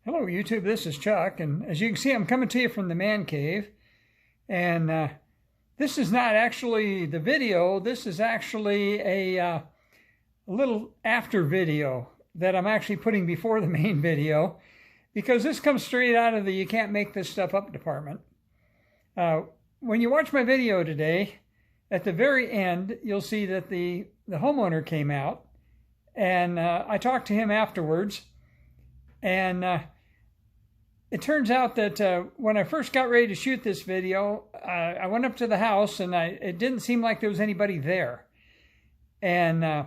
Hello YouTube, this is Chuck, and as you can see I'm coming to you from the man cave, and this is not actually the video, this is actually a little after video that I'm actually putting before the main video, because this comes straight out of the you can't make this stuff up department. When you watch my video today, at the very end you'll see that the homeowner came out, and I talked to him afterwards. And it turns out that when I first got ready to shoot this video, I went up to the house, and it didn't seem like there was anybody there. And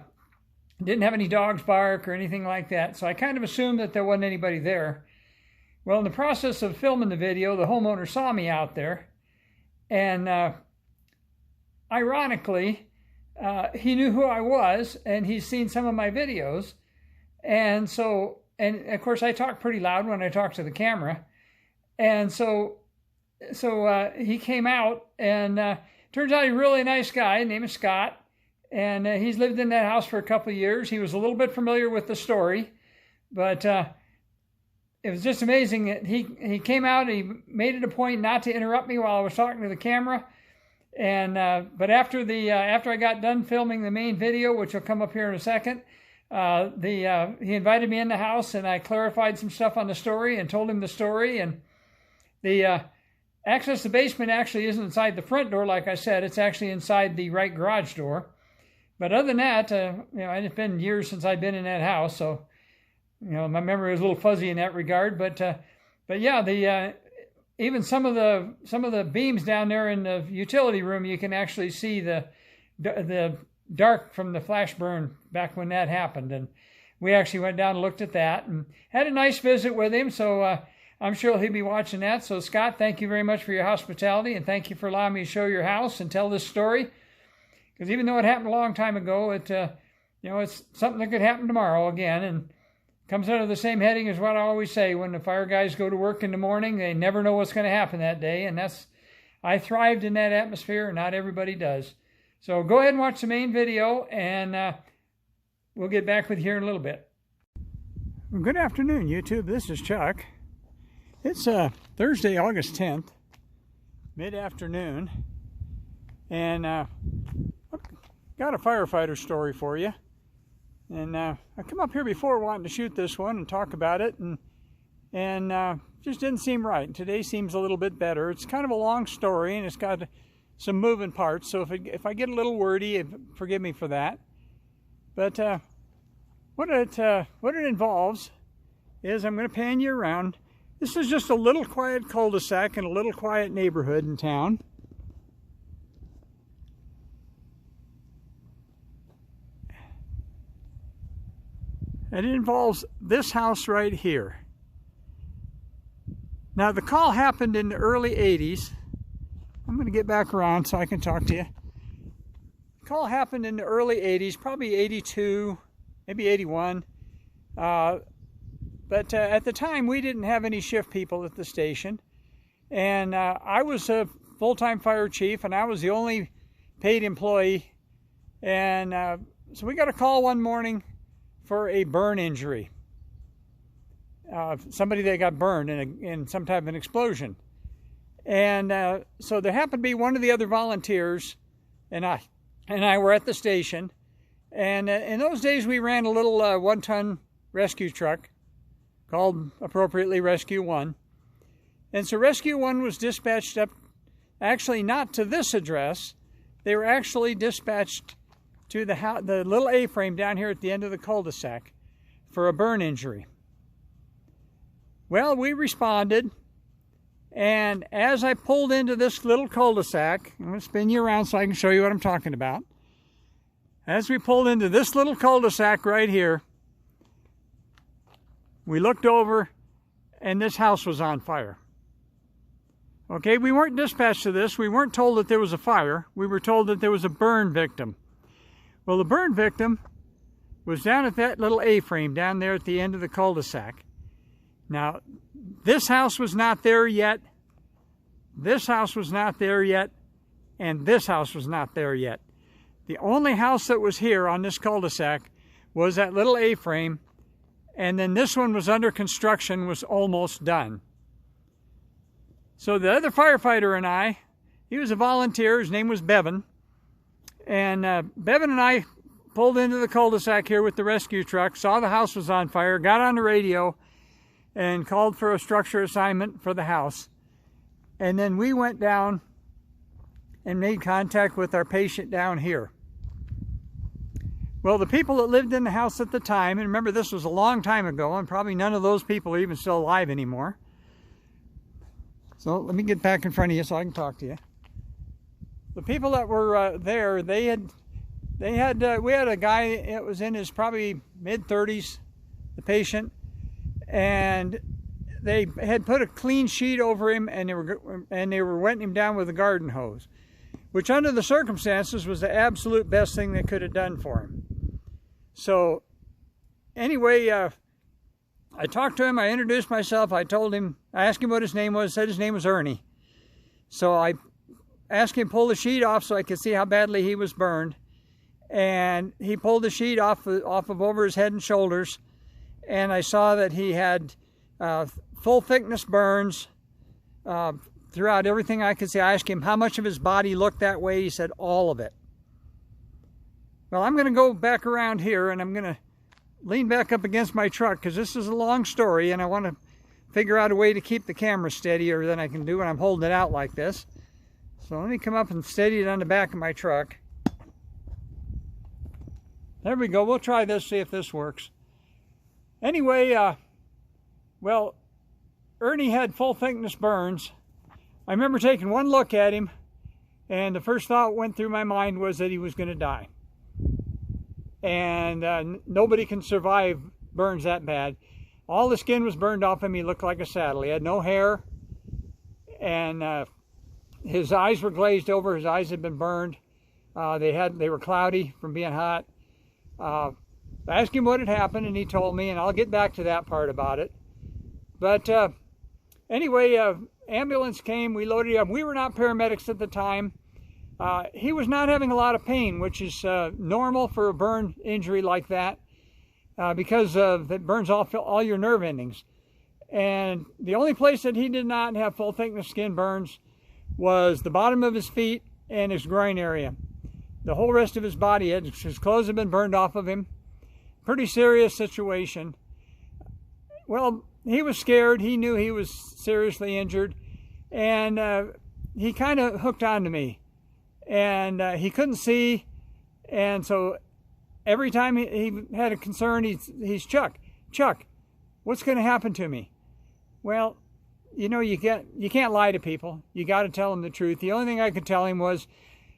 didn't have any dogs bark or anything like that. So I kind of assumed that there wasn't anybody there. Well, in the process of filming the video, the homeowner saw me out there. And ironically, he knew who I was, and he's seen some of my videos. And so... And of course, I talk pretty loud when I talk to the camera. And so he came out, and turns out he's a really nice guy. His name is Scott. And he's lived in that house for a couple of years. He was a little bit familiar with the story. But it was just amazing that he came out, and he made it a point not to interrupt me while I was talking to the camera. And but after I got done filming the main video, which will come up here in a second, he invited me in the house, and I clarified some stuff on the story and told him the story. And the access to the basement actually isn't inside the front door, like I said. It's actually inside the right garage door. But other than that, it's been years since I've been in that house, so my memory is a little fuzzy in that regard. But yeah, even some of the beams down there in the utility room, you can actually see the dark from the flash burn back when that happened. And we actually went down and looked at that and had a nice visit with him. So I'm sure he'll be watching that. So Scott, thank you very much for your hospitality, and thank you for allowing me to show your house and tell this story. Because even though it happened a long time ago, it's something that could happen tomorrow again, and comes under the same heading as what I always say: when the fire guys go to work in the morning, they never know what's going to happen that day. And I thrived in that atmosphere, and not everybody does. So go ahead and watch the main video, and we'll get back with you here in a little bit. Well, good afternoon, YouTube. This is Chuck. It's Thursday, August 10th, mid-afternoon, and I've got a firefighter story for you. And I come up here before wanting to shoot this one and talk about it, and just didn't seem right. Today seems a little bit better. It's kind of a long story, and it's got some moving parts, so if I get a little wordy, forgive me for that. But what it involves is, I'm going to pan you around. This is just a little quiet cul-de-sac in a little quiet neighborhood in town. And it involves this house right here. Now, the call happened in the early 80s. I'm going to get back around so I can talk to you. The call happened in the early 80s, probably 82, maybe 81. But at the time, we didn't have any shift people at the station. And I was a full-time fire chief, and I was the only paid employee. And so we got a call one morning for a burn injury. Somebody that got burned in some type of an explosion. And so there happened to be one of the other volunteers and I were at the station. And in those days, we ran a little one-ton rescue truck called, appropriately, Rescue 1. And so Rescue 1 was dispatched up, actually not to this address. They were actually dispatched to the little A-frame down here at the end of the cul-de-sac for a burn injury. Well, we responded. And as I pulled into this little cul-de-sac, I'm going to spin you around so I can show you what I'm talking about. As we pulled into this little cul-de-sac right here, we looked over, and this house was on fire. Okay, we weren't dispatched to this. We weren't told that there was a fire. We were told that there was a burn victim. Well, the burn victim was down at that little A-frame down there at the end of the cul-de-sac. Now, this house was not there yet, this house was not there yet, and this house was not there yet. The only house that was here on this cul-de-sac was that little A-frame, And then this one was under construction, was almost done. So the other firefighter and I, he was a volunteer, his name was Bevan. And Bevan and I pulled into the cul-de-sac here with the rescue truck, saw the house was on fire, got on the radio, and called for a structure assignment for the house. And then we went down and made contact with our patient down here. Well, the people that lived in the house at the time, and remember this was a long time ago, and probably none of those people are even still alive anymore. So let me get back in front of you so I can talk to you. The people that were there, we had a guy that was in his probably mid-30s, the patient, and they had put a clean sheet over him, and they were wetting him down with a garden hose, which under the circumstances was the absolute best thing they could have done for him. So anyway, I talked to him, I introduced myself, I asked him what his name was, said his name was Ernie. So I asked him to pull the sheet off so I could see how badly he was burned. And he pulled the sheet off of over his head and shoulders, and I saw that he had full thickness burns throughout everything I could see. I asked him how much of his body looked that way. He said all of it. Well, I'm going to go back around here, and I'm going to lean back up against my truck because this is a long story, and I want to figure out a way to keep the camera steadier than I can do when I'm holding it out like this. So let me come up and steady it on the back of my truck. There we go. We'll try this, see if this works. Anyway, well, Ernie had full thickness burns. I remember taking one look at him, and the first thought that went through my mind was that he was going to die. And nobody can survive burns that bad. All the skin was burned off him. He looked like a saddle. He had no hair, and his eyes were glazed over. His eyes had been burned. They were cloudy from being hot. I asked him what had happened, and he told me, and I'll get back to that part about it. But anyway, ambulance came. We loaded him up. We were not paramedics at the time. He was not having a lot of pain, which is normal for a burn injury like that, because it burns off all your nerve endings. And the only place that he did not have full thickness skin burns was the bottom of his feet and his groin area. The whole rest of his body, his clothes had been burned off of him. Pretty serious situation. Well, he was scared. He knew he was seriously injured, and he kind of hooked on to me. And he couldn't see, and so every time he had a concern, he's Chuck, what's going to happen to me? Well, you know, you can't lie to people. You got to tell them the truth. The only thing I could tell him was,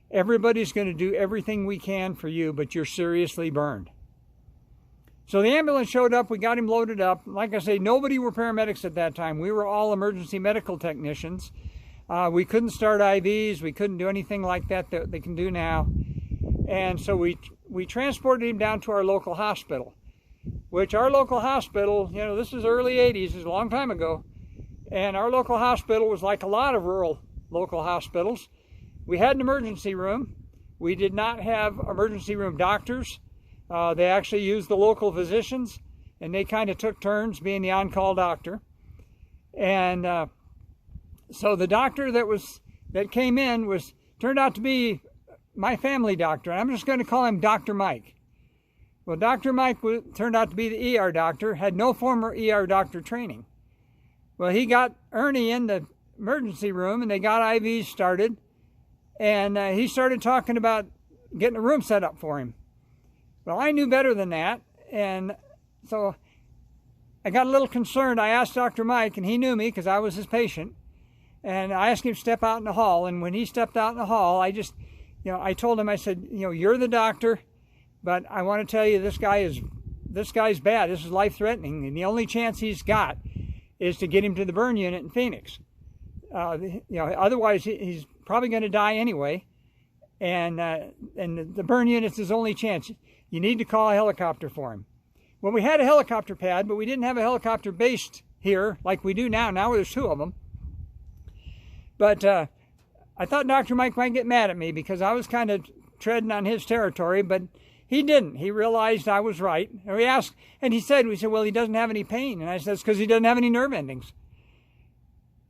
everybody's going to do everything we can for you, but you're seriously burned. So the ambulance showed up. We got him loaded up. Like I say, nobody were paramedics at that time. We were all emergency medical technicians. We couldn't start IVs. We couldn't do anything like that they can do now. And so we transported him down to our local hospital, which our local hospital, you know, this is early 80s, this is a long time ago. And our local hospital was like a lot of rural local hospitals. We had an emergency room. We did not have emergency room doctors. They actually used the local physicians, and they kind of took turns being the on-call doctor. And so the doctor that came in turned out to be my family doctor. I'm just going to call him Dr. Mike. Well, Dr. Mike turned out to be the ER doctor, had no former ER doctor training. Well, he got Ernie in the emergency room, and they got IVs started. And he started talking about getting a room set up for him. Well, I knew better than that, and so I got a little concerned. I asked Dr. Mike, and he knew me because I was his patient, and I asked him to step out in the hall. And when he stepped out in the hall, I told him, I said, you know, you're the doctor, but I want to tell you this guy's bad. This is life-threatening, and the only chance he's got is to get him to the burn unit in Phoenix. You know, otherwise he's probably going to die anyway, and the burn unit's his only chance. You need to call a helicopter for him. Well, we had a helicopter pad, but we didn't have a helicopter based here like we do now. Now there's two of them. But I thought Dr. Mike might get mad at me because I was kind of treading on his territory, but he didn't. He realized I was right. Or he asked, and we said, well, he doesn't have any pain. And I said, it's because he doesn't have any nerve endings.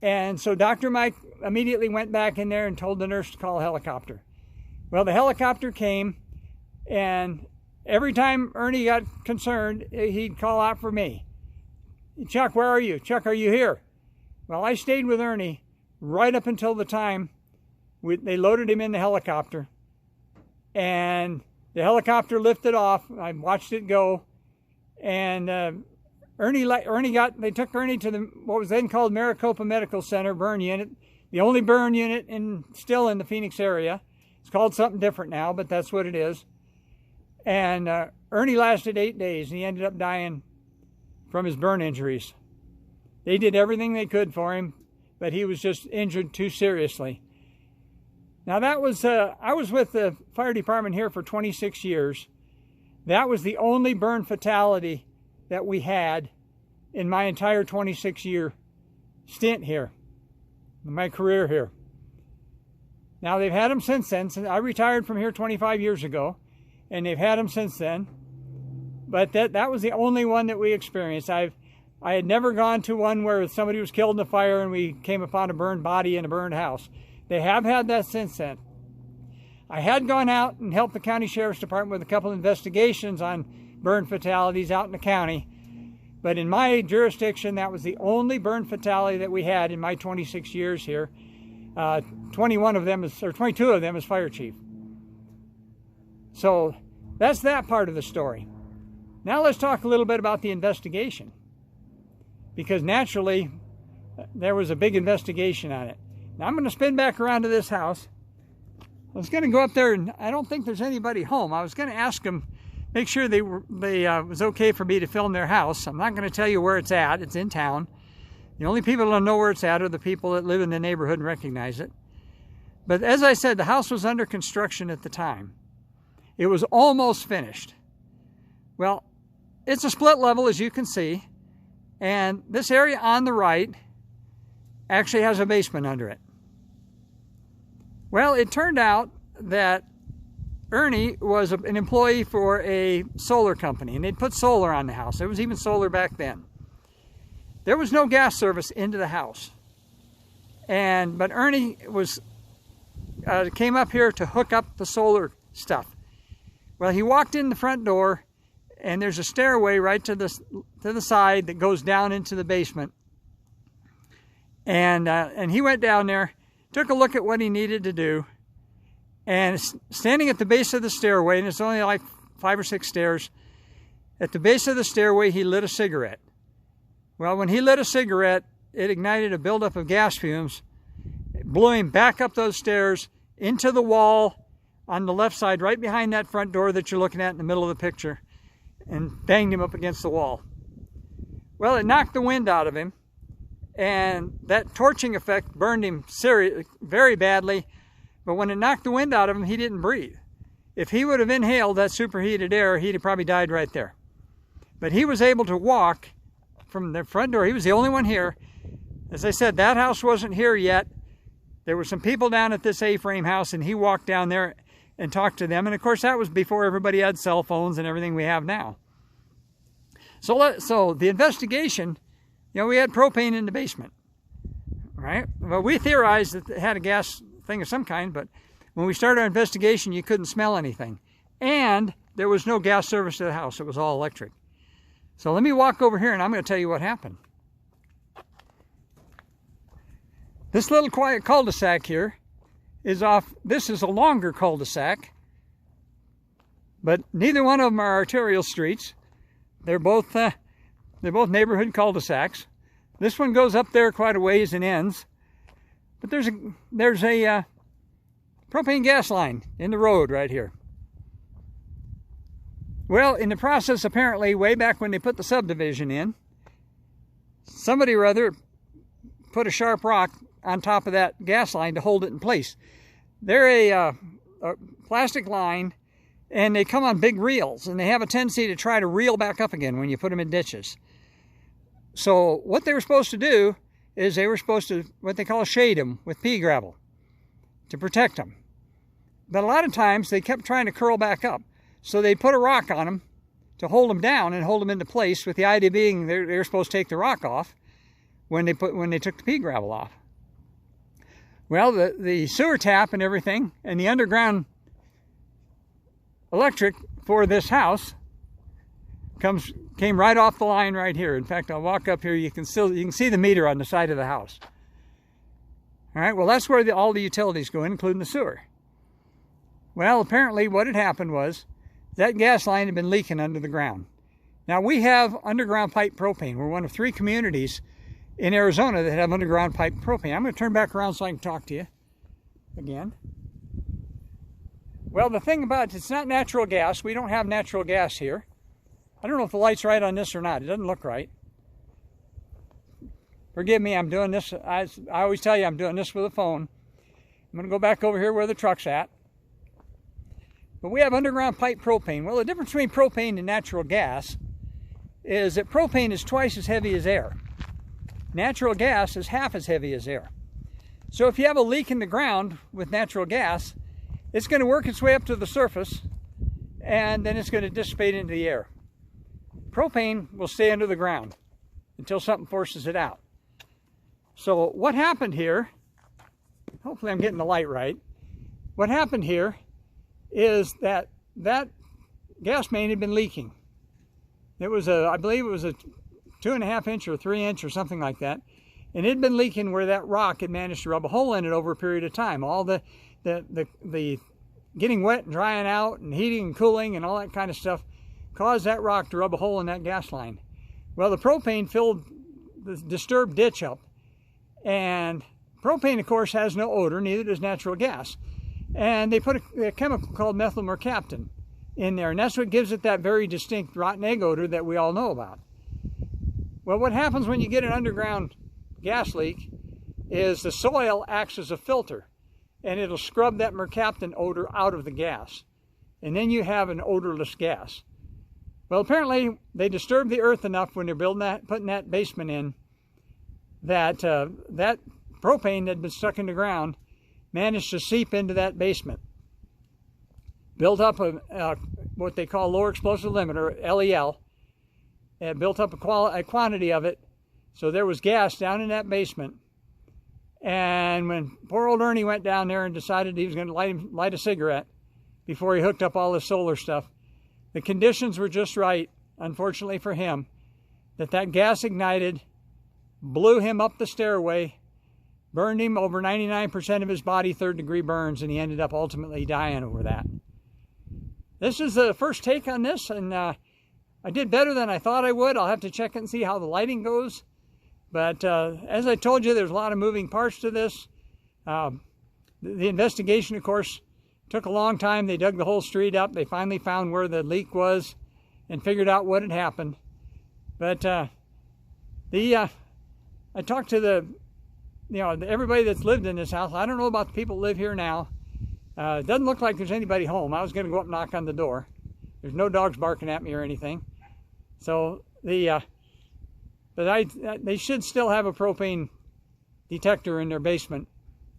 And so Dr. Mike immediately went back in there and told the nurse to call a helicopter. Well, the helicopter came, and every time Ernie got concerned, he'd call out for me. Chuck, where are you? Chuck, are you here? Well, I stayed with Ernie right up until the time they loaded him in the helicopter. And the helicopter lifted off. I watched it go. And they took Ernie to what was then called Maricopa Medical Center burn unit, the only burn unit still in the Phoenix area. It's called something different now, but that's what it is. And Ernie lasted 8 days, and he ended up dying from his burn injuries. They did everything they could for him, but he was just injured too seriously. Now that was, I was with the fire department here for 26 years. That was the only burn fatality that we had in my entire 26-year stint here, in my career here. Now they've had them since then. I retired from here 25 years ago, and they've had them since then. But that was the only one that we experienced. I had never gone to one where somebody was killed in a fire and we came upon a burned body in a burned house. They have had that since then. I had gone out and helped the county sheriff's department with a couple investigations on burn fatalities out in the county. But in my jurisdiction, that was the only burn fatality that we had in my 26 years here. 22 of them as fire chief. So that's that part of the story. Now let's talk a little bit about the investigation. Because naturally, there was a big investigation on it. Now I'm going to spin back around to this house. I was going to go up there, and I don't think there's anybody home. I was going to ask them, make sure they was okay for me to film their house. I'm not going to tell you where it's at. It's in town. The only people that know where it's at are the people that live in the neighborhood and recognize it. But as I said, the house was under construction at the time. It was almost finished. Well, it's a split level, as you can see. And this area on the right actually has a basement under it. Well, it turned out that Ernie was an employee for a solar company, and they'd put solar on the house. There was even solar back then. There was no gas service into the house. But Ernie came up here to hook up the solar stuff. Well, he walked in the front door, and there's a stairway right to the side that goes down into the basement. And he went down there, took a look at what he needed to do, and standing at the base of the stairway, and it's only like 5 or 6 stairs, at the base of the stairway, he lit a cigarette. Well, when he lit a cigarette, it ignited a buildup of gas fumes. It blew him back up those stairs into the wall on the left side, right behind that front door that you're looking at in the middle of the picture, and banged him up against the wall. Well, it knocked the wind out of him, and that torching effect burned him very badly, but when it knocked the wind out of him, he didn't breathe. If he would have inhaled that superheated air, he'd have probably died right there. But he was able to walk from the front door. He was the only one here. As I said, that house wasn't here yet. There were some people down at this A-frame house, and he walked down there and talked to them. And of course, that was before everybody had cell phones and everything we have now. So the investigation, we had propane in the basement, right? Well, we theorized that it had a gas thing of some kind, but when we started our investigation, you couldn't smell anything. And there was no gas service to the house. It was all electric. So let me walk over here, and I'm going to tell you what happened. This little quiet cul-de-sac here is off. This is a longer cul-de-sac, but neither one of them are arterial streets. They're both neighborhood cul-de-sacs. This one goes up there quite a ways and ends, but there's a propane gas line in the road right here. Well, in the process, apparently, way back when they put the subdivision in, somebody or other put a sharp rock on top of that gas line to hold it in place. They're a plastic line, and they come on big reels, and they have a tendency to try to reel back up again when you put them in ditches. So what they were supposed to do is they were supposed to, what they call, shade them with pea gravel to protect them. But a lot of times they kept trying to curl back up. So they put a rock on them to hold them down and hold them into place, with the idea being they're supposed to take the rock off when they took the pea gravel off. Well, the sewer tap and everything, and the underground electric for this house came right off the line right here. In fact, I'll walk up here. You can see the meter on the side of the house. All right. Well, that's where all the utilities go in, including the sewer. Well, apparently, what had happened was that gas line had been leaking under the ground. Now, we have underground pipe propane. We're one of 3 communities in Arizona that have underground pipe propane. I'm going to turn back around so I can talk to you again. Well, the thing about it's not natural gas. We don't have natural gas here. I don't know if the light's right on this or not. It doesn't look right. Forgive me, I'm doing this. I always tell you I'm doing this with a phone. I'm going to go back over here where the truck's at. But we have underground pipe propane. Well, the difference between propane and natural gas is that propane is twice as heavy as air. Natural gas is half as heavy as air. So if you have a leak in the ground with natural gas, it's going to work its way up to the surface, and then it's going to dissipate into the air. Propane will stay under the ground until something forces it out. So what happened here, hopefully I'm getting the light right, what happened here is that gas main had been leaking. It was I believe it was a 2.5 inch or 3 inch or something like that. And it had been leaking where that rock had managed to rub a hole in it over a period of time. All the getting wet and drying out and heating and cooling and all that kind of stuff caused that rock to rub a hole in that gas line. Well, the propane filled the disturbed ditch up. And propane, of course, has no odor, neither does natural gas. And they put a chemical called methyl mercaptan in there, and that's what gives it that very distinct rotten egg odor that we all know about. Well, what happens when you get an underground gas leak is the soil acts as a filter, and it'll scrub that mercaptan odor out of the gas. And then you have an odorless gas. Well, apparently, they disturbed the earth enough when they're putting that basement in, that that propane that had been stuck in the ground managed to seep into that basement. Built up what they call lower explosive limit, or LEL. It built up a quantity of it, so there was gas down in that basement. And when poor old Ernie went down there and decided he was going to light a cigarette before he hooked up all his solar stuff, the conditions were just right, unfortunately for him, that gas ignited, blew him up the stairway, burned him over 99% of his body, 3rd-degree burns, and he ended up ultimately dying over that. This is the first take on this, and I did better than I thought I would. I'll have to check it and see how the lighting goes. But as I told you, there's a lot of moving parts to this. The investigation, of course, took a long time. They dug the whole street up. They finally found where the leak was and figured out what had happened. But I talked to everybody that's lived in this house. I don't know about the people that live here now. It doesn't look like there's anybody home. I was going to go up and knock on the door. There's no dogs barking at me or anything. So they should still have a propane detector in their basement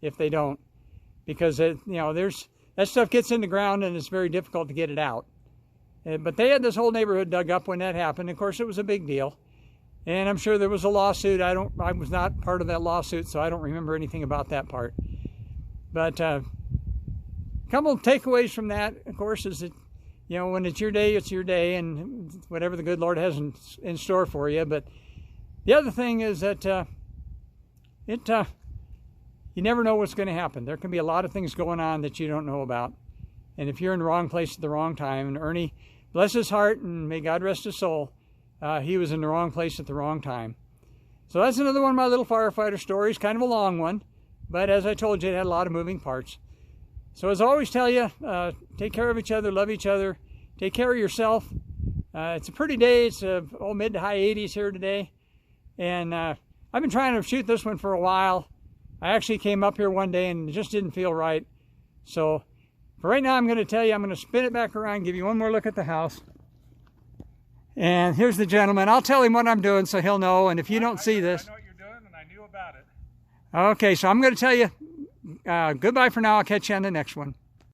if they don't, because that stuff gets in the ground and it's very difficult to get it out. But they had this whole neighborhood dug up when that happened. Of course, it was a big deal. And I'm sure there was a lawsuit. I was not part of that lawsuit, so I don't remember anything about that part. But a couple of takeaways from that, of course, is that, when it's your day, and whatever the good Lord has in store for you. But the other thing is that you never know what's going to happen. There can be a lot of things going on that you don't know about. And if you're in the wrong place at the wrong time, and Ernie, bless his heart, and may God rest his soul, he was in the wrong place at the wrong time. So that's another one of my little firefighter stories, kind of a long one, but as I told you, it had a lot of moving parts. So as I always tell you, take care of each other, love each other, take care of yourself. It's a pretty day. It's mid to high 80s here today, and I've been trying to shoot this one for a while. I actually came up here one day and it just didn't feel right. So for right now, I'm going to tell you, I'm going to spin it back around, give you one more look at the house. And here's the gentleman. I'll tell him what I'm doing so he'll know. And if you don't see this... I know what you're doing, and I knew about it. Okay, so I'm going to tell you goodbye for now. I'll catch you on the next one.